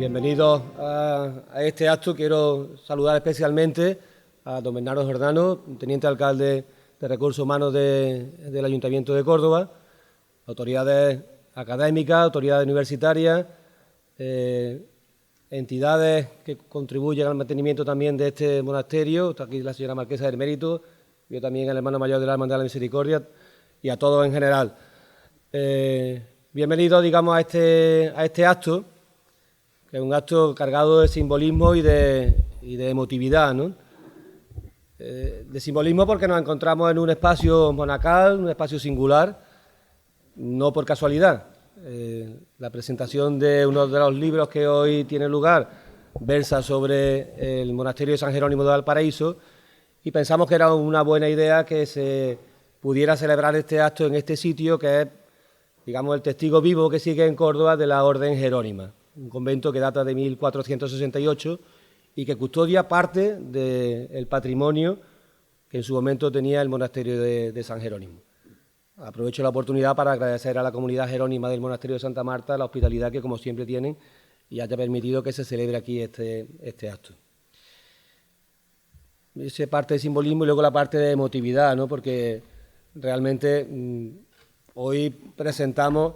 Bienvenidos a este acto. Quiero saludar especialmente a don Bernardo Jordano, teniente alcalde de Recursos Humanos del Ayuntamiento de Córdoba, autoridades académicas, autoridades universitarias, entidades que contribuyen al mantenimiento también de este monasterio. Está aquí la señora Marquesa del Mérito, yo también el hermano mayor de la Hermandad de la Misericordia, y a todos en general. Bienvenidos, digamos, a este acto, que es un acto cargado de simbolismo y de emotividad, ¿no? De simbolismo porque nos encontramos en un espacio monacal, un espacio singular, no por casualidad. La presentación de uno de los libros que hoy tiene lugar versa sobre el monasterio de San Jerónimo de Valparaíso y pensamos que era una buena idea que se pudiera celebrar este acto en este sitio, que es, digamos, el testigo vivo que sigue en Córdoba de la Orden Jerónima, un convento que data de 1468 y que custodia parte del patrimonio que en su momento tenía el monasterio de San Jerónimo. Aprovecho la oportunidad para agradecer a la comunidad jerónima del monasterio de Santa Marta la hospitalidad que, como siempre, tienen y haya permitido que se celebre aquí este acto. Esa parte de simbolismo y luego la parte de emotividad, ¿no? Porque realmente hoy presentamos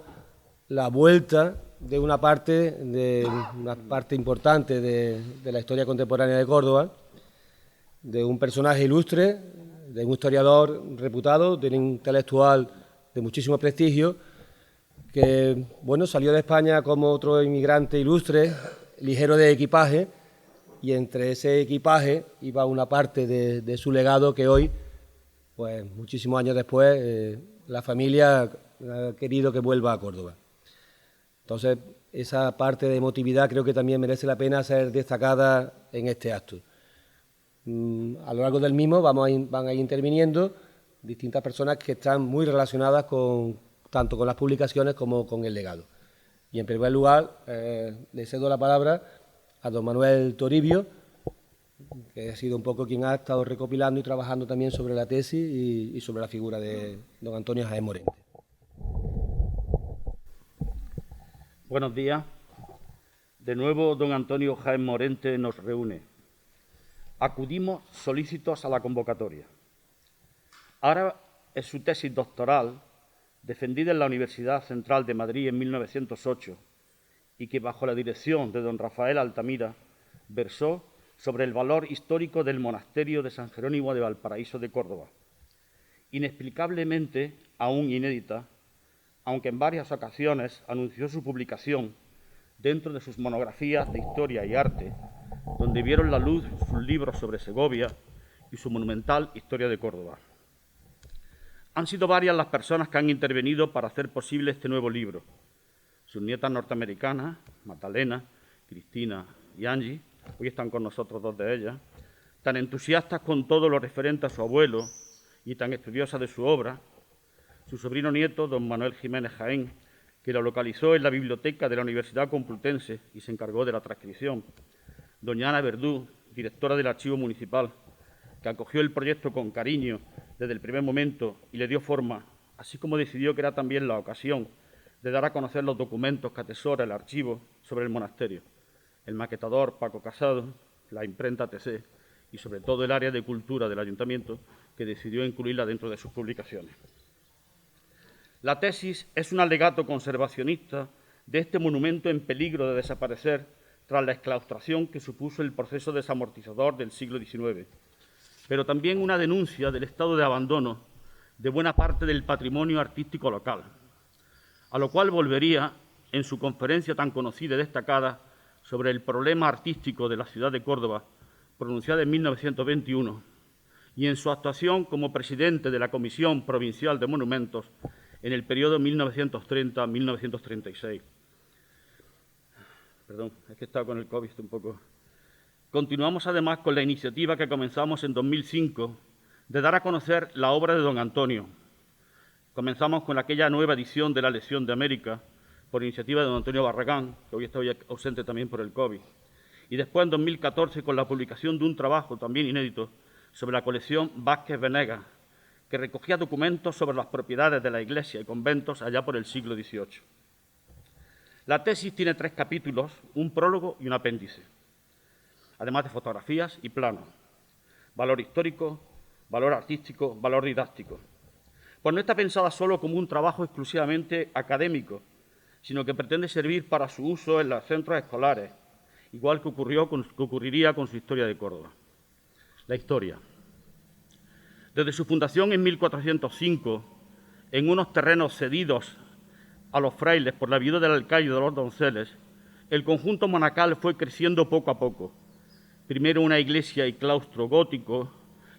la vuelta de una parte importante de la historia contemporánea de Córdoba, de un personaje ilustre, de un historiador reputado, de un intelectual de muchísimo prestigio, que bueno, salió de España como otro inmigrante ilustre, ligero de equipaje, y entre ese equipaje iba una parte de su legado que hoy, pues muchísimos años después, la familia ha querido que vuelva a Córdoba. Entonces, esa parte de emotividad creo que también merece la pena ser destacada en este acto. A lo largo del mismo van a ir interviniendo distintas personas que están muy relacionadas tanto con las publicaciones como con el legado. Y en primer lugar, le cedo la palabra a don Manuel Toribio, que ha sido un poco quien ha estado recopilando y trabajando también sobre la tesis y sobre la figura de don Antonio Jaén Morente. Buenos días. De nuevo, don Antonio Jaén Morente nos reúne. Acudimos solícitos a la convocatoria. Ahora es su tesis doctoral, defendida en la Universidad Central de Madrid en 1908, y que bajo la dirección de don Rafael Altamira versó sobre el valor histórico del monasterio de San Jerónimo de Valparaíso de Córdoba. Inexplicablemente, aún inédita, aunque en varias ocasiones anunció su publicación dentro de sus monografías de historia y arte, donde vieron la luz sus libros sobre Segovia y su monumental Historia de Córdoba. Han sido varias las personas que han intervenido para hacer posible este nuevo libro. Sus nietas norteamericanas, Magdalena, Cristina y Angie, hoy están con nosotros dos de ellas, tan entusiastas con todo lo referente a su abuelo y tan estudiosas de su obra, su sobrino nieto, don Manuel Jiménez Jaén, que lo localizó en la biblioteca de la Universidad Complutense y se encargó de la transcripción, doña Ana Verdú, directora del Archivo Municipal, que acogió el proyecto con cariño desde el primer momento y le dio forma, así como decidió que era también la ocasión de dar a conocer los documentos que atesora el archivo sobre el monasterio, el maquetador Paco Casado, la imprenta TC y sobre todo el área de cultura del Ayuntamiento, que decidió incluirla dentro de sus publicaciones. La tesis es un alegato conservacionista de este monumento en peligro de desaparecer tras la exclaustración que supuso el proceso desamortizador del siglo XIX, pero también una denuncia del estado de abandono de buena parte del patrimonio artístico local, a lo cual volvería en su conferencia tan conocida y destacada sobre el problema artístico de la ciudad de Córdoba, pronunciada en 1921, y en su actuación como presidente de la Comisión Provincial de Monumentos en el periodo 1930-1936. Perdón, es que he estado con el COVID un poco. Continuamos además con la iniciativa que comenzamos en 2005 de dar a conocer la obra de don Antonio. Comenzamos con aquella nueva edición de la Lección de América por iniciativa de don Antonio Barragán, que hoy está ausente también por el COVID. Y después en 2014 con la publicación de un trabajo también inédito sobre la colección Vázquez Venegas, que recogía documentos sobre las propiedades de la iglesia y conventos allá por el siglo XVIII. La tesis tiene 3 capítulos, un prólogo y un apéndice, además de fotografías y planos. Valor histórico, valor artístico, valor didáctico. Pues no está pensada solo como un trabajo exclusivamente académico, sino que pretende servir para su uso en los centros escolares, igual que ocurriría con su historia de Córdoba. La historia. Desde su fundación en 1405, en unos terrenos cedidos a los frailes por la viuda del alcaide de los Donceles, el conjunto monacal fue creciendo poco a poco. Primero una iglesia y claustro gótico,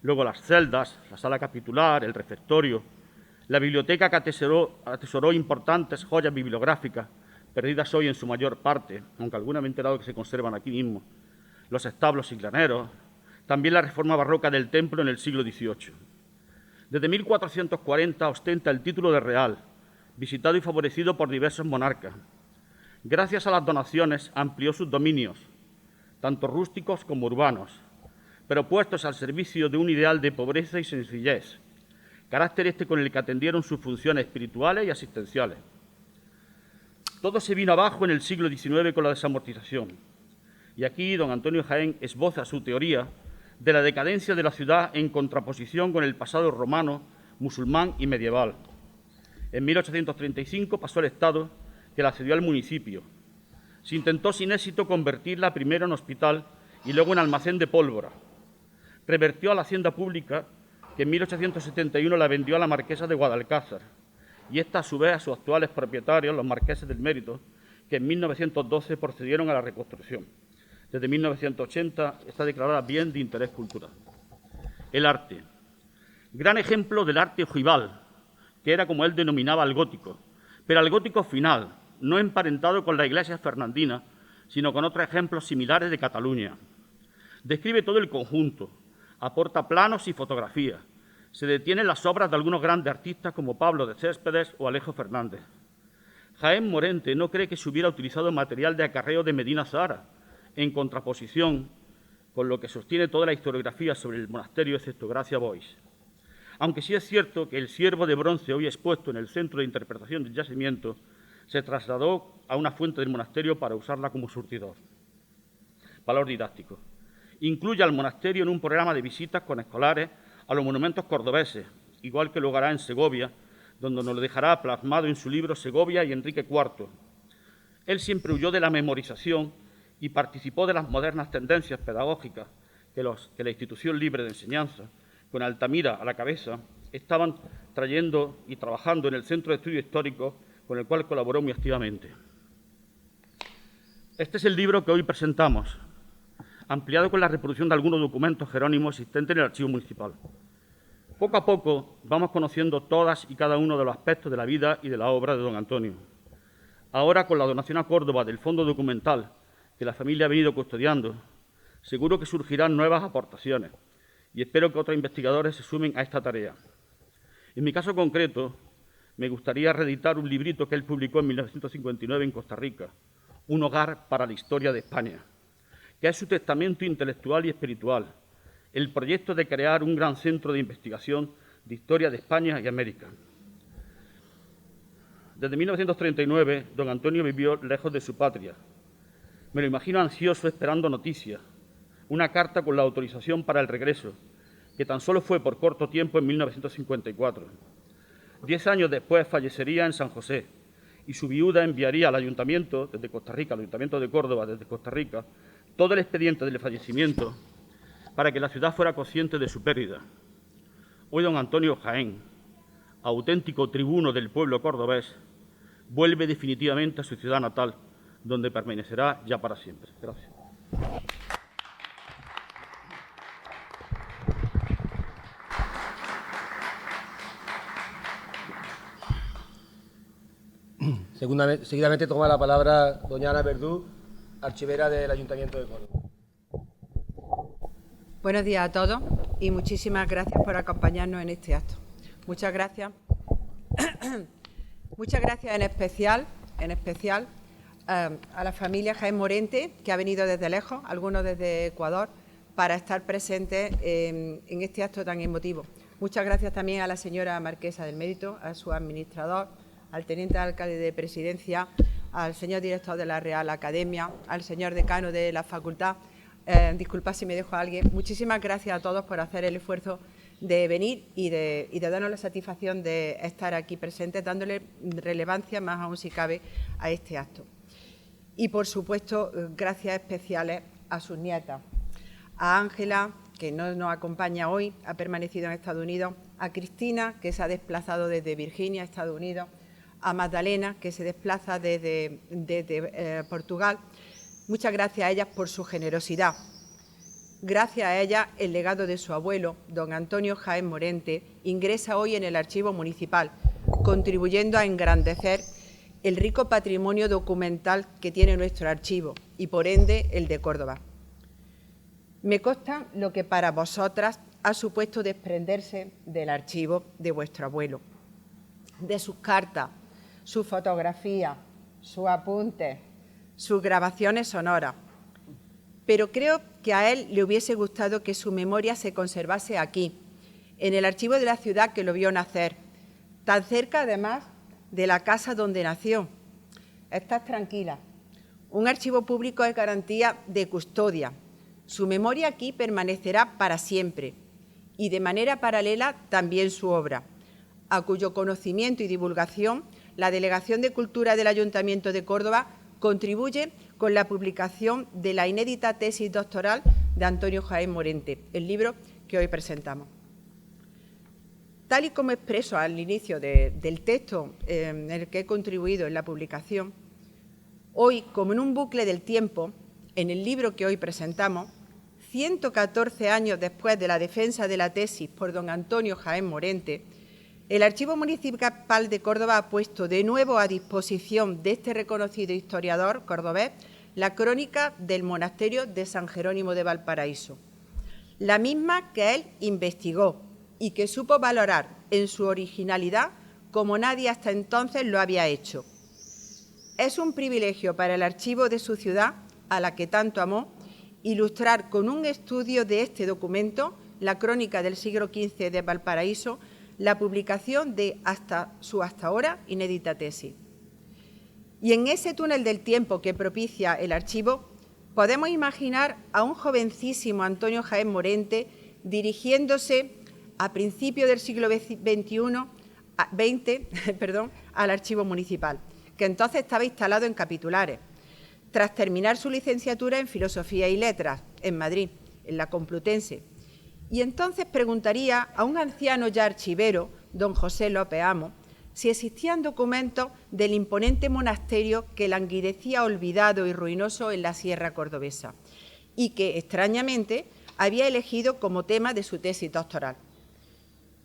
luego las celdas, la sala capitular, el refectorio, la biblioteca que atesoró importantes joyas bibliográficas, perdidas hoy en su mayor parte, aunque algunas me he enterado que se conservan aquí mismo, los establos y graneros, también la reforma barroca del templo en el siglo XVIII. Desde 1440 ostenta el título de real, visitado y favorecido por diversos monarcas. Gracias a las donaciones amplió sus dominios, tanto rústicos como urbanos, pero puestos al servicio de un ideal de pobreza y sencillez, carácter este con el que atendieron sus funciones espirituales y asistenciales. Todo se vino abajo en el siglo XIX con la desamortización, y aquí don Antonio Jaén esboza su teoría de la decadencia de la ciudad en contraposición con el pasado romano, musulmán y medieval. En 1835 pasó el Estado, que la cedió al municipio. Se intentó sin éxito convertirla primero en hospital y luego en almacén de pólvora. Revertió a la hacienda pública, que en 1871 la vendió a la marquesa de Guadalcázar, y esta a su vez a sus actuales propietarios, los marqueses del Mérito, que en 1912 procedieron a la reconstrucción. Desde 1980 está declarada bien de interés cultural. El arte. Gran ejemplo del arte ojival, que era como él denominaba al gótico, pero al gótico final, no emparentado con la iglesia fernandina, sino con otros ejemplos similares de Cataluña. Describe todo el conjunto, aporta planos y fotografías. Se detienen las obras de algunos grandes artistas como Pablo de Céspedes o Alejo Fernández. Jaén Morente no cree que se hubiera utilizado material de acarreo de Medina Zahara, en contraposición con lo que sostiene toda la historiografía sobre el monasterio, excepto Gracia Boix. Aunque sí es cierto que el ciervo de bronce hoy expuesto en el centro de interpretación del yacimiento se trasladó a una fuente del monasterio para usarla como surtidor. Valor didáctico. Incluye al monasterio en un programa de visitas con escolares a los monumentos cordobeses, igual que lo hará en Segovia, donde nos lo dejará plasmado en su libro Segovia y Enrique IV. Él siempre huyó de la memorización y participó de las modernas tendencias pedagógicas que la institución libre de enseñanza, con Altamira a la cabeza, estaban trayendo y trabajando en el Centro de Estudios Históricos, con el cual colaboró muy activamente. Este es el libro que hoy presentamos, ampliado con la reproducción de algunos documentos jerónimos existentes en el archivo municipal. Poco a poco vamos conociendo todas y cada uno de los aspectos de la vida y de la obra de don Antonio. Ahora, con la donación a Córdoba del fondo documental que la familia ha venido custodiando, seguro que surgirán nuevas aportaciones y espero que otros investigadores se sumen a esta tarea. En mi caso concreto, me gustaría reeditar un librito que él publicó en 1959 en Costa Rica, Un hogar para la historia de España, que es su testamento intelectual y espiritual, el proyecto de crear un gran centro de investigación de historia de España y América. Desde 1939, don Antonio vivió lejos de su patria. Me lo imagino ansioso esperando noticias, una carta con la autorización para el regreso, que tan solo fue por corto tiempo en 1954. 10 años después fallecería en San José y su viuda enviaría al ayuntamiento, desde Costa Rica, al ayuntamiento de Córdoba, desde Costa Rica, todo el expediente del fallecimiento para que la ciudad fuera consciente de su pérdida. Hoy don Antonio Jaén, auténtico tribuno del pueblo cordobés, vuelve definitivamente a su ciudad natal, donde permanecerá ya para siempre. Gracias. Seguidamente toma la palabra doña Ana Verdú, archivera del Ayuntamiento de Córdoba. Buenos días a todos y muchísimas gracias por acompañarnos en este acto. Muchas gracias. Muchas gracias en especial a la familia Jaén Morente, que ha venido desde lejos, algunos desde Ecuador, para estar presentes en este acto tan emotivo. Muchas gracias también a la señora marquesa del Mérito, a su administrador, al teniente alcalde de Presidencia, al señor director de la Real Academia, al señor decano de la facultad. Disculpad si me dejo a alguien. Muchísimas gracias a todos por hacer el esfuerzo de venir y de darnos la satisfacción de estar aquí presentes, dándole relevancia, más aún si cabe, a este acto. Y, por supuesto, gracias especiales a sus nietas, a Ángela, que no nos acompaña hoy, ha permanecido en Estados Unidos, a Cristina, que se ha desplazado desde Virginia, Estados Unidos, a Magdalena, que se desplaza desde Portugal. Muchas gracias a ellas por su generosidad. Gracias a ellas, el legado de su abuelo, don Antonio Jaén Morente, ingresa hoy en el Archivo Municipal, contribuyendo a engrandecer el rico patrimonio documental que tiene nuestro archivo y, por ende, el de Córdoba. Me consta lo que para vosotras ha supuesto desprenderse del archivo de vuestro abuelo, de sus cartas, sus fotografías, sus apuntes, sus grabaciones sonoras. Pero creo que a él le hubiese gustado que su memoria se conservase aquí, en el archivo de la ciudad que lo vio nacer, tan cerca además de la casa donde nació. Estás tranquila. Un archivo público es garantía de custodia. Su memoria aquí permanecerá para siempre y de manera paralela también su obra, a cuyo conocimiento y divulgación la Delegación de Cultura del Ayuntamiento de Córdoba contribuye con la publicación de la inédita tesis doctoral de Antonio Jaén Morente, el libro que hoy presentamos. Tal y como expreso al inicio del texto en el que he contribuido en la publicación, hoy, como en un bucle del tiempo, en el libro que hoy presentamos, 114 años después de la defensa de la tesis por don Antonio Jaén Morente, el Archivo Municipal de Córdoba ha puesto de nuevo a disposición de este reconocido historiador cordobés la crónica del monasterio de San Jerónimo de Valparaíso, la misma que él investigó y que supo valorar en su originalidad como nadie hasta entonces lo había hecho. Es un privilegio para el archivo de su ciudad, a la que tanto amó, ilustrar con un estudio de este documento, la crónica del siglo XV de Valparaíso, la publicación de su hasta ahora inédita tesis. Y en ese túnel del tiempo que propicia el archivo, podemos imaginar a un jovencísimo Antonio Jaén Morente dirigiéndose a principios del siglo XX al Archivo Municipal, que entonces estaba instalado en Capitulares, tras terminar su licenciatura en Filosofía y Letras en Madrid, en la Complutense. Y entonces preguntaría a un anciano ya archivero, don José López Amo, si existían documentos del imponente monasterio que languidecía olvidado y ruinoso en la sierra cordobesa y que, extrañamente, había elegido como tema de su tesis doctoral.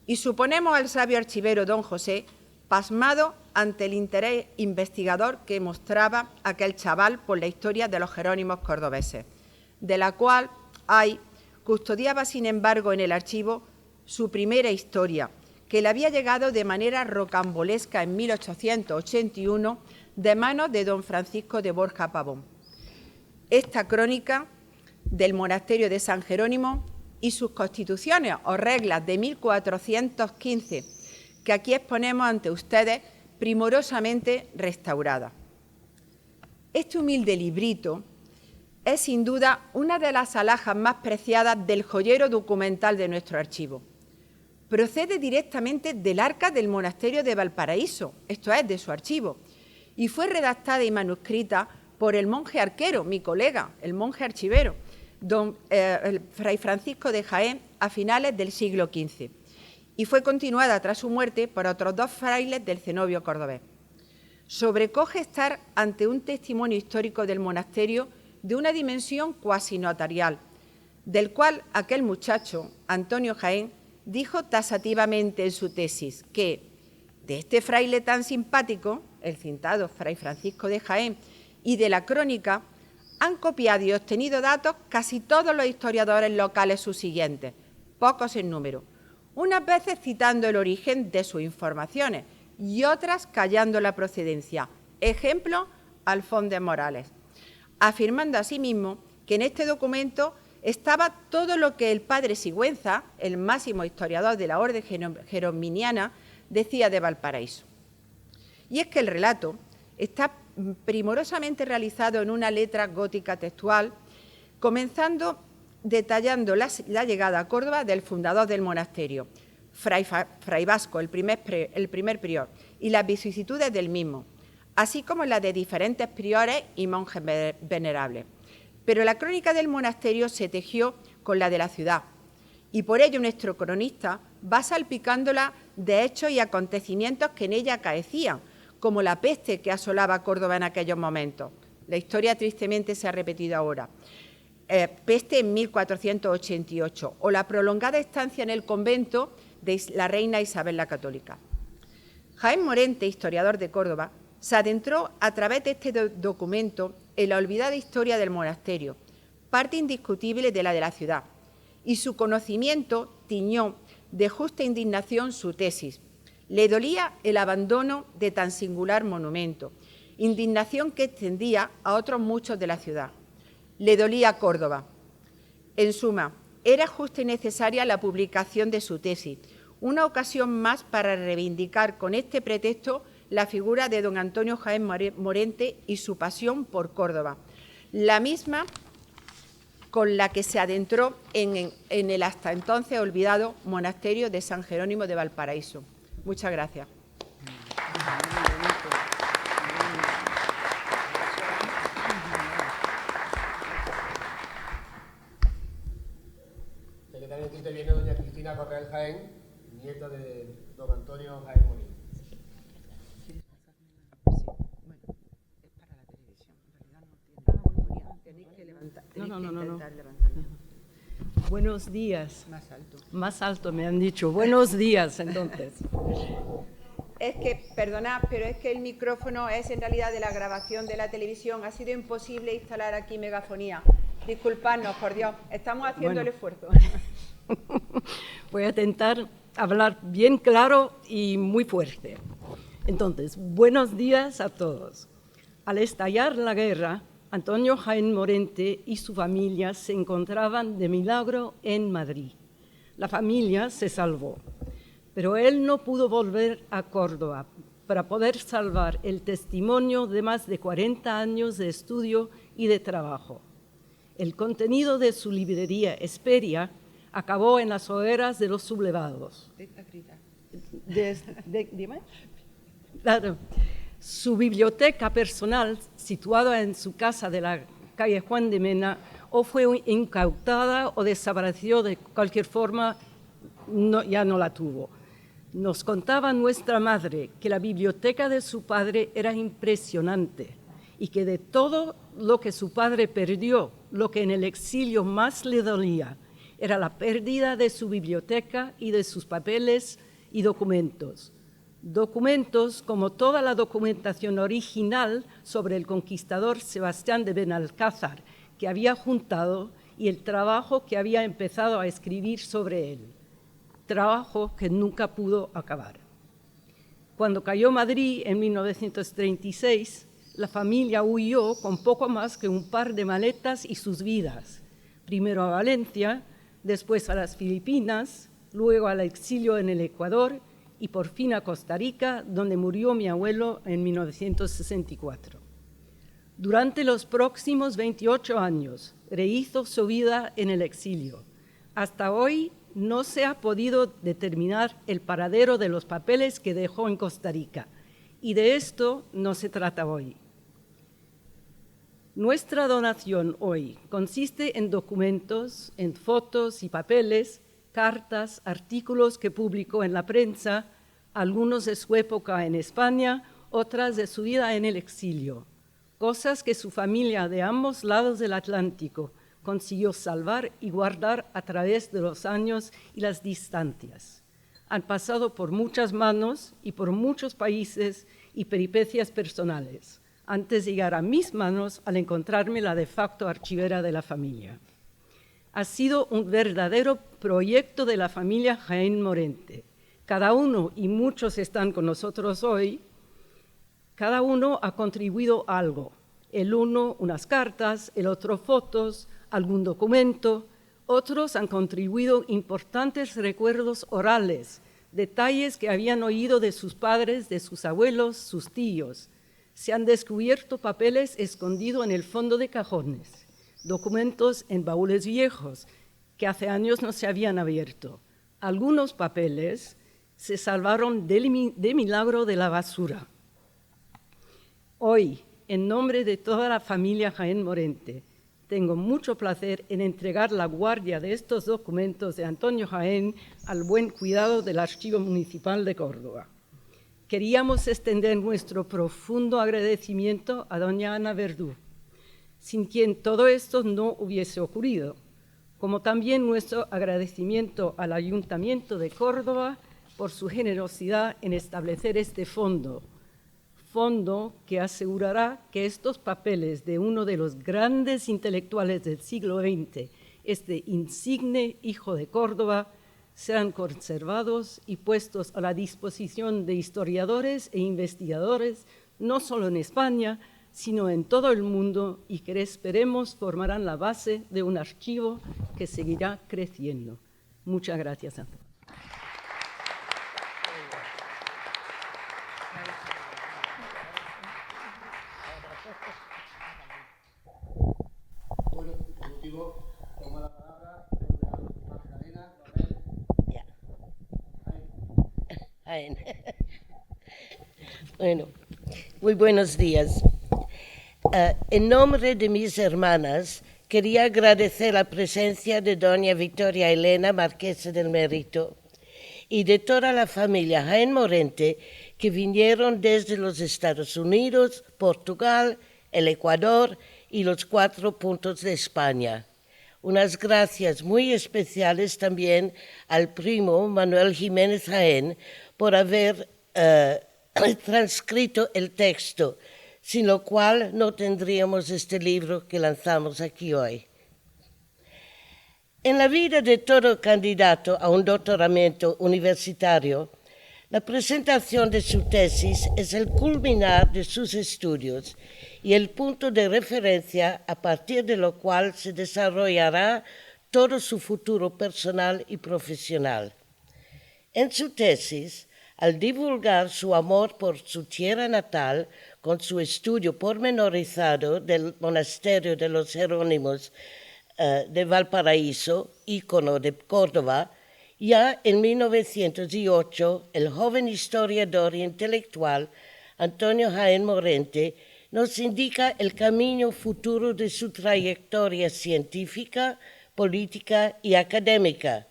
Y suponemos al sabio archivero don José pasmado ante el interés investigador que mostraba aquel chaval por la historia de los jerónimos cordobeses, de la cual custodiaba, sin embargo, en el archivo su primera historia, que le había llegado de manera rocambolesca en 1881 de manos de don Francisco de Borja Pavón. Esta crónica del monasterio de San Jerónimo y sus constituciones o reglas de 1415, que aquí exponemos ante ustedes, primorosamente restaurada. Este humilde librito es sin duda una de las alhajas más preciadas del joyero documental de nuestro archivo. Procede directamente del arca del monasterio de Valparaíso, esto es, de su archivo, y fue redactada y manuscrita por el monje arquero, mi colega, el monje archivero, el fray Francisco de Jaén, a finales del siglo XV, y fue continuada tras su muerte por otros dos frailes del cenobio cordobés. Sobrecoge estar ante un testimonio histórico del monasterio de una dimensión cuasi notarial, del cual aquel muchacho, Antonio Jaén, dijo tasativamente en su tesis que de este fraile tan simpático, el citado fray Francisco de Jaén, y de la crónica, han copiado y obtenido datos casi todos los historiadores locales subsiguientes, pocos en número, unas veces citando el origen de sus informaciones y otras callando la procedencia. Ejemplo, Alfón de Morales, afirmando asimismo que en este documento estaba todo lo que el padre Sigüenza, el máximo historiador de la orden jerominiana, decía de Valparaíso. Y es que el relato está primorosamente realizado en una letra gótica textual, comenzando detallando la llegada a Córdoba del fundador del monasterio, Fray Vasco, el primer prior, y las vicisitudes del mismo, así como las de diferentes priores y monjes venerables. Pero la crónica del monasterio se tejió con la de la ciudad, y por ello nuestro cronista va salpicándola de hechos y acontecimientos que en ella acaecían, como la peste que asolaba Córdoba en aquellos momentos. La historia tristemente se ha repetido ahora. Peste en 1488, o la prolongada estancia en el convento de la reina Isabel la Católica. Jaén Morente, historiador de Córdoba, se adentró a través de este documento en la olvidada historia del monasterio, parte indiscutible de la ciudad, y su conocimiento tiñó de justa indignación su tesis. Le dolía el abandono de tan singular monumento, indignación que extendía a otros muchos de la ciudad. Le dolía Córdoba. En suma, era justa y necesaria la publicación de su tesis, una ocasión más para reivindicar con este pretexto la figura de don Antonio Jaén Morente y su pasión por Córdoba, la misma con la que se adentró en el hasta entonces olvidado monasterio de San Jerónimo de Valparaíso. Muchas gracias. Secretaria de interviene doña Cristina Correal Jaén, nieta de don Antonio Jaén Morente. No. Buenos días. Más alto. Más alto me han dicho. Buenos días, entonces. Es que, perdonad, pero es que el micrófono es en realidad de la grabación de la televisión. Ha sido imposible instalar aquí megafonía. Disculpadnos, por Dios. Estamos haciendo el esfuerzo. Voy a intentar hablar bien claro y muy fuerte. Entonces, buenos días a todos. Al estallar la guerra, Antonio Jaén Morente y su familia se encontraban de milagro en Madrid. La familia se salvó, pero él no pudo volver a Córdoba para poder salvar el testimonio de más de 40 años de estudio y de trabajo. El contenido de su librería Hesperia acabó en las hogueras de los sublevados. Dime. Claro. Su biblioteca personal, situada en su casa de la calle Juan de Mena, o fue incautada o desapareció de cualquier forma, ya no la tuvo. Nos contaba nuestra madre que la biblioteca de su padre era impresionante y que de todo lo que su padre perdió, lo que en el exilio más le dolía, era la pérdida de su biblioteca y de sus papeles y documentos. Documentos como toda la documentación original sobre el conquistador Sebastián de Benalcázar, que había juntado, y el trabajo que había empezado a escribir sobre él, trabajo que nunca pudo acabar. Cuando cayó Madrid en 1936, la familia huyó con poco más que un par de maletas y sus vidas, primero a Valencia, después a las Filipinas, luego al exilio en el Ecuador y por fin a Costa Rica, donde murió mi abuelo en 1964. Durante los próximos 28 años rehizo su vida en el exilio. Hasta hoy no se ha podido determinar el paradero de los papeles que dejó en Costa Rica, y de esto no se trata hoy. Nuestra donación hoy consiste en documentos, en fotos y papeles, cartas, artículos que publicó en la prensa, algunos de su época en España, otras de su vida en el exilio, cosas que su familia de ambos lados del Atlántico consiguió salvar y guardar a través de los años y las distancias. Han pasado por muchas manos y por muchos países y peripecias personales, antes de llegar a mis manos al encontrarme la de facto archivera de la familia. Ha sido un verdadero proyecto de la familia Jaén Morente. Cada uno, y muchos están con nosotros hoy, cada uno ha contribuido algo. El uno unas cartas, el otro fotos, algún documento. Otros han contribuido importantes recuerdos orales, detalles que habían oído de sus padres, de sus abuelos, sus tíos. se han descubierto papeles escondidos en el fondo de cajones, documentos en baúles viejos que hace años no se habían abierto. Algunos papeles se salvaron de milagro de la basura. Hoy, en nombre de toda la familia Jaén Morente, tengo mucho placer en entregar la guardia de estos documentos de Antonio Jaén al buen cuidado del Archivo Municipal de Córdoba. Queríamos extender nuestro profundo agradecimiento a doña Ana Verdú, sin quien todo esto no hubiese ocurrido, como también nuestro agradecimiento al Ayuntamiento de Córdoba por su generosidad en establecer este fondo que asegurará que estos papeles de uno de los grandes intelectuales del siglo XX, este insigne hijo de Córdoba, sean conservados y puestos a la disposición de historiadores e investigadores, no solo en España, sino en todo el mundo, y que esperemos formarán la base de un archivo que seguirá creciendo. Muchas gracias a todos. Bueno, muy buenos días. En nombre de mis hermanas, quería agradecer la presencia de doña Victoria Elena, marquesa del Mérito, y de toda la familia Jaén Morente que vinieron desde los Estados Unidos, Portugal, el Ecuador y los 4 puntos de España. Unas gracias muy especiales también al primo Manuel Jiménez Jaén por haber transcrito el texto, sin lo cual no tendríamos este libro que lanzamos aquí hoy. En la vida de todo candidato a un doctoramiento universitario, la presentación de su tesis es el culminar de sus estudios y el punto de referencia a partir de lo cual se desarrollará todo su futuro personal y profesional. En su tesis, al divulgar su amor por su tierra natal con su estudio pormenorizado del monasterio de los Jerónimos de Valparaíso, ícono de Córdoba, ya en 1908 el joven historiador e intelectual Antonio Jaén Morente nos indica el camino futuro de su trayectoria científica, política y académica,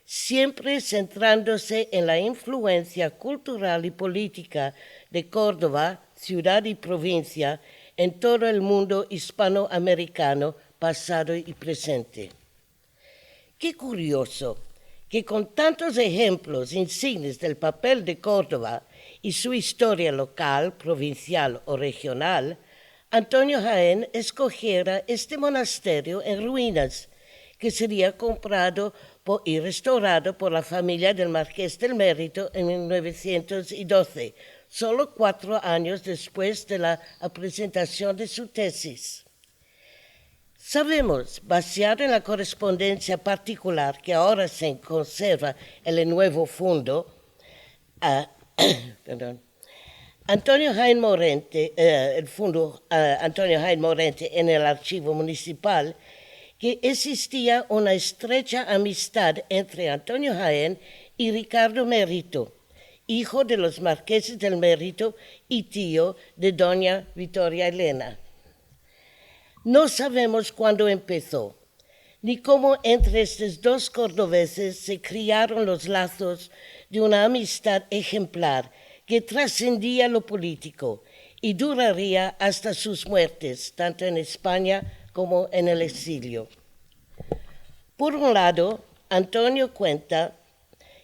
siempre centrándose en la influencia cultural y política de Córdoba, ciudad y provincia, en todo el mundo hispanoamericano, pasado y presente. Qué curioso que con tantos ejemplos insignes del papel de Córdoba y su historia local, provincial o regional, Antonio Jaén escogiera este monasterio en ruinas, que sería comprado y restaurado por la familia del Marqués del Mérito en 1912, solo 4 años después de la presentación de su tesis. Sabemos, basado en la correspondencia particular que ahora se conserva en el nuevo fondo, Antonio Jaén Morente, el fondo Antonio Jaén Morente en el archivo municipal, que existía una estrecha amistad entre Antonio Jaén y Ricardo Mérito, hijo de los marqueses del Mérito y tío de doña Victoria Elena. No sabemos cuándo empezó, ni cómo entre estos dos cordobeses se criaron los lazos de una amistad ejemplar que trascendía lo político y duraría hasta sus muertes, tanto en España como en el exilio. Por un lado, Antonio cuenta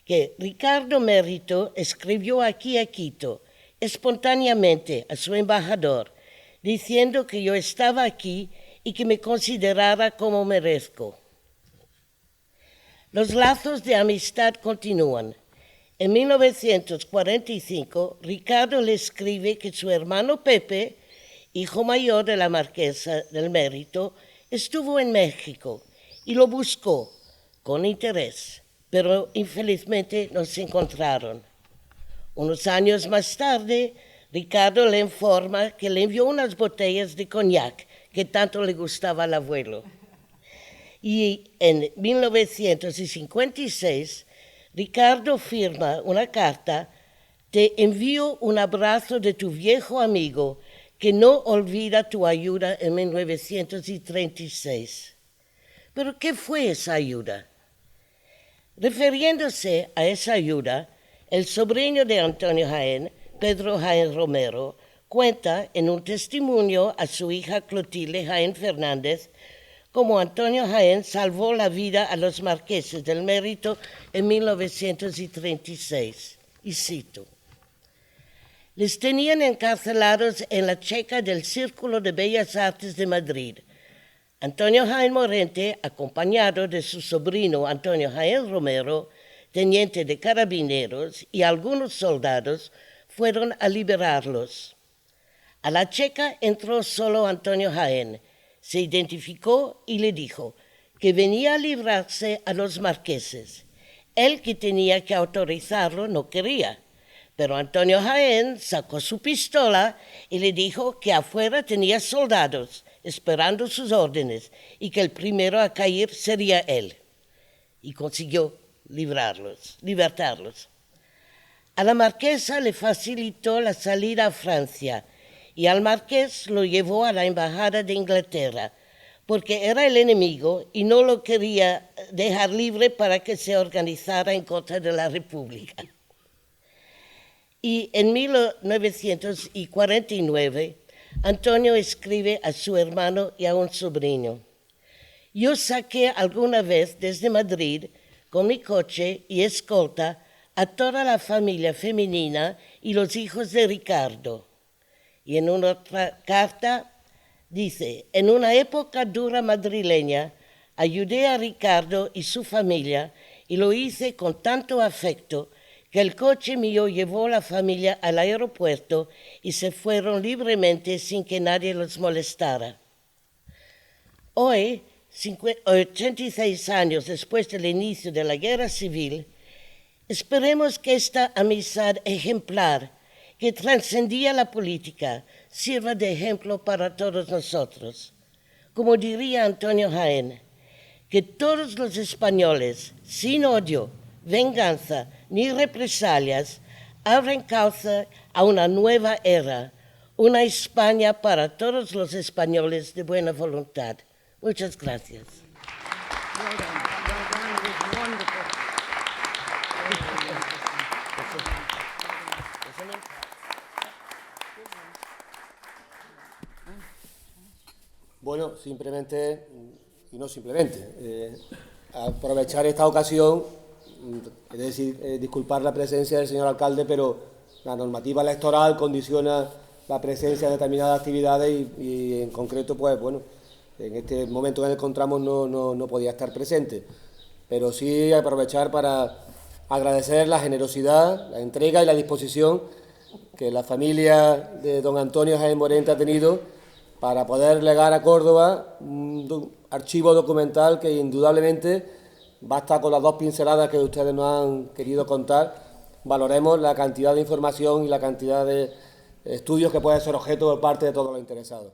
que Ricardo Mérito escribió aquí a Quito, espontáneamente a su embajador, diciendo que yo estaba aquí y que me considerara como merezco. Los lazos de amistad continúan. En 1945, Ricardo le escribe que su hermano Pepe, hijo mayor de la marquesa del Mérito, estuvo en México y lo buscó con interés, pero infelizmente no se encontraron. Unos años más tarde, Ricardo le informa que le envió unas botellas de coñac que tanto le gustaba al abuelo. Y en 1956, Ricardo firma una carta: te envío un abrazo de tu viejo amigo que no olvida tu ayuda en 1936. ¿Pero qué fue esa ayuda? Refiriéndose a esa ayuda, el sobrino de Antonio Jaén, Pedro Jaén Romero, cuenta en un testimonio a su hija Clotilde Jaén Fernández cómo Antonio Jaén salvó la vida a los marqueses del Mérito en 1936. Y cito: les tenían encarcelados en la checa del Círculo de Bellas Artes de Madrid. Antonio Jaén Morente, acompañado de su sobrino Antonio Jaén Romero, teniente de carabineros, y algunos soldados, fueron a liberarlos. A la checa entró solo Antonio Jaén, se identificó y le dijo que venía a librarse a los marqueses. Él, que tenía que autorizarlo, no quería. Pero Antonio Jaén sacó su pistola y le dijo que afuera tenía soldados esperando sus órdenes y que el primero a caer sería él. Y consiguió libertarlos. A la marquesa le facilitó la salida a Francia y al marqués lo llevó a la embajada de Inglaterra porque era el enemigo y no lo quería dejar libre para que se organizara en contra de la República. Y en 1949, Antonio escribe a su hermano y a un sobrino: yo saqué alguna vez desde Madrid con mi coche y escolta a toda la familia femenina y los hijos de Ricardo. Y en una otra carta dice: en una época dura madrileña, ayudé a Ricardo y su familia y lo hice con tanto afecto que el coche mío llevó a la familia al aeropuerto y se fueron libremente sin que nadie los molestara. Hoy, 86 años después del inicio de la Guerra Civil, esperemos que esta amistad ejemplar, que trascendía la política, sirva de ejemplo para todos nosotros. Como diría Antonio Jaén, que todos los españoles, sin odio, venganza ni represalias, abren causa a una nueva era, una España para todos los españoles de buena voluntad. Muchas gracias. Bueno, simplemente, y no simplemente, aprovechar esta ocasión, es decir, disculpar la presencia del señor alcalde, pero la normativa electoral condiciona la presencia de determinadas actividades y en concreto, pues bueno, en este momento en el que encontramos no podía estar presente. Pero sí aprovechar para agradecer la generosidad, la entrega y la disposición que la familia de don Antonio Jaén Morente ha tenido para poder legar a Córdoba un archivo documental que indudablemente basta con las dos pinceladas que ustedes nos han querido contar. Valoremos la cantidad de información y la cantidad de estudios que pueden ser objeto por parte de todos los interesados.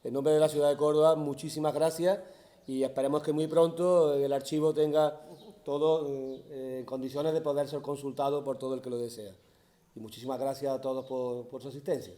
En nombre de la ciudad de Córdoba, muchísimas gracias y esperemos que muy pronto el archivo tenga todo en condiciones de poder ser consultado por todo el que lo desea. Y muchísimas gracias a todos por su asistencia.